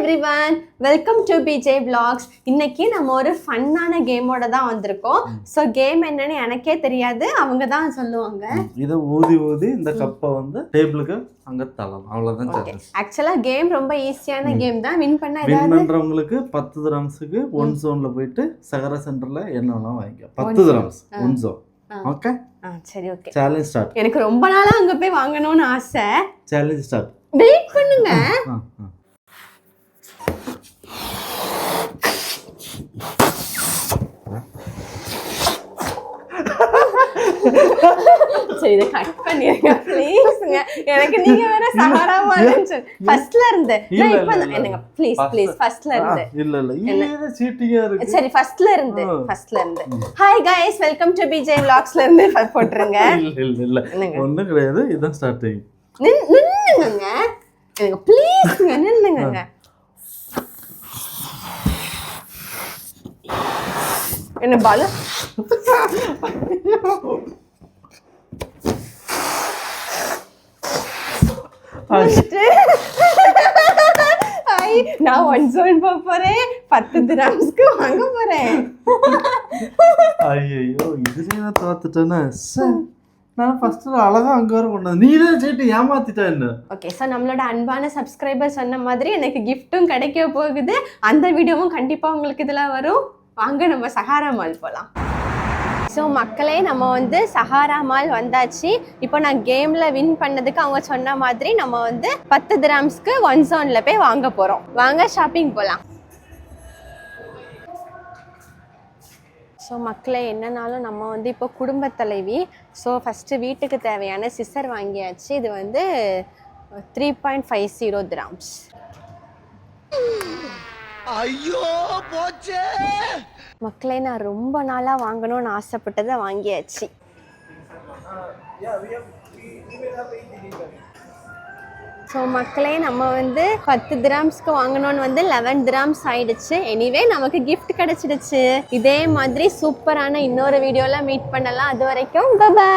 everyone, welcome to BJ Vlogs. இன்னைக்கு நம்ம ஒரு ஃபன்னான கேமோட தான் வந்திருக்கோம். சோ கேம் என்னன்னு எனக்கே தெரியாது, அவங்க தான் சொல்லுவாங்க. இத ஊதி இந்த கப்பை வந்து டேபிளுக்கு அங்க தள்ளலாம், அவ்வளவுதான். சேலஞ்ச். ஆக்சுவலா கேம் ரொம்ப ஈஸியான கேம் தான். வின் பண்றவங்களுக்கு 10 திரம்ஸ்க்கு ஒன் ஜோன்ல போயிட்டு சகரா சென்டர்ல என்ன வேணா வாங்கிக்க. 10 திரம்ஸ் ஒன் ஜோன். ஓகே, சரி, ஓகே. Challenge start. எனக்கு ரொம்ப நாளா அங்க போய் வாங்கணும்னு ஆசை. Challenge start. வெயிட் பண்ணுங்க. சரி, இத கட் பண்ணிருங்க ப்ளீஸ்ங்க. எனக்கு நீங்க வேற சஹாரா மால்னு ஃபர்ஸ்ட்ல இருந்து நான் இப்ப என்னங்க ப்ளீஸ் ஃபர்ஸ்ட்ல இருந்து இல்ல சீட்டிங்கா இருக்கு. சரி, ஃபர்ஸ்ட்ல இருந்து hi guys, welcome to BJ Vlogsல இருந்து போட்டுருங்க. இல்ல ஒண்ணு கிடையாது, இதான் ஸ்டார்டிங். நின்னுங்க எனக்கு ப்ளீஸ்ங்க, நின்னுங்க. என்ன பாலு நான் ஒன் ஜோன் போறேன், 10 திரம்ஸ்க்கு வாங்க போறேன். ஐயோ, இதுலயே நான் தோத்துட்டேன்னா நான் ஃபர்ஸ்ட் அழகா அங்க வர கொண்டு நீ தான் சீட்டு ஏமாத்திட்டா என்ன. ஓகே, ஸோ நம்மளோட அன்பான சப்ஸ்கிரைபர் சொன்ன மாதிரி எனக்கு கிஃப்ட்டும் கிடைக்க போகுது. அந்த வீடியோவும் கண்டிப்பா உங்களுக்கு இதுல வரும். வாங்க நம்ம சஹாரா மால் போகலாம். ஸோ மக்களே, நம்ம வந்து சஹாரா மால் வந்தாச்சு. இப்போ நான் கேமில் வின் பண்ணதுக்கு அவங்க சொன்ன மாதிரி நம்ம வந்து 10 திரம்ஸ்க்கு ஒன் ஜோனில் போய் வாங்க போகிறோம். வாங்க ஷாப்பிங் போகலாம். ஸோ மக்களே, என்னன்னாலும் நம்ம வந்து இப்போ குடும்ப தலைவி. ஸோ ஃபஸ்ட்டு வீட்டுக்கு தேவையான சிசர் வாங்கியாச்சு. இது வந்து 3.50 திரம்ஸ். ஐயோ போச்சே மக்களே, நான் ரொம்ப நாளா வாங்கணும்னு ஆசைப்பட்டதை வாங்கியாச்சு. ஸோ மக்களே, நம்ம வந்து 10 திரம்ஸ்க்கு வாங்கணும்னு வந்து 11 திரம்ஸ் ஆயிடுச்சு. எனிவே நமக்கு கிஃப்ட் கிடைச்சிடுச்சு. இதே மாதிரி சூப்பரான இன்னொரு வீடியோல மீட் பண்ணலாம். அது வரைக்கும் பை.